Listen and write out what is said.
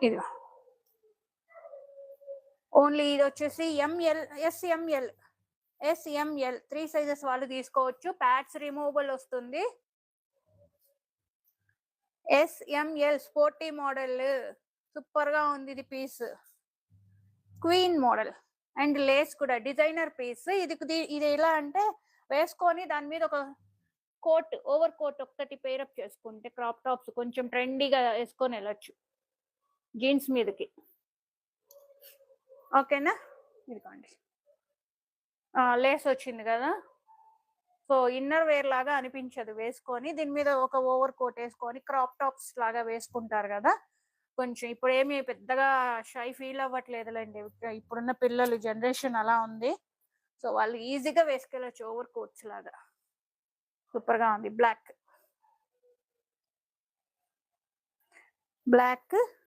ఇది ఓన్లీ ఇది వచ్చేసి ఎంఎల్ ఎస్ఎంఎల్ 3 సైజెస్ వాళ్ళు తీసుకోవచ్చు. ప్యాడ్స్ రిమూవబుల్ వస్తుంది. ఎస్ఎంఎల్ స్పోర్టీ మోడల్ సూపర్ గా ఉంది ఇది piece. Queen model and lace కూడా డిజైనర్ పీస్. ఇది ఎలా అంటే వేసుకొని దాని మీద ఒక కోట్ ఓవర్ కోట్ ఒక్కటి పేరప్ చేసుకుంటే క్రాప్ టాప్స్ కొంచెం ట్రెండీగా వేసుకొని వెళ్ళొచ్చు జీన్స్ మీదకి. ఓకేనా? ఇదిగోండి లేస్ వచ్చింది కదా, సో ఇన్నర్ వేర్ లాగా అనిపించదు వేసుకొని. దీని మీద ఒక ఓవర్ కోట్ వేసుకొని క్రాప్ టాప్స్ లాగా వేసుకుంటారు కదా, కొంచెం ఇప్పుడు ఏమి పెద్దగా షై ఫీల్ అవ్వట్లేదులేండి. ఇప్పుడున్న పిల్లలు జనరేషన్ అలా ఉంది. సో వాళ్ళు ఈజీగా వేసుకెళ్ళచ్చు ఓవర్ కోట్స్ లాగా. సూపర్ గా ఉంది. బ్లాక్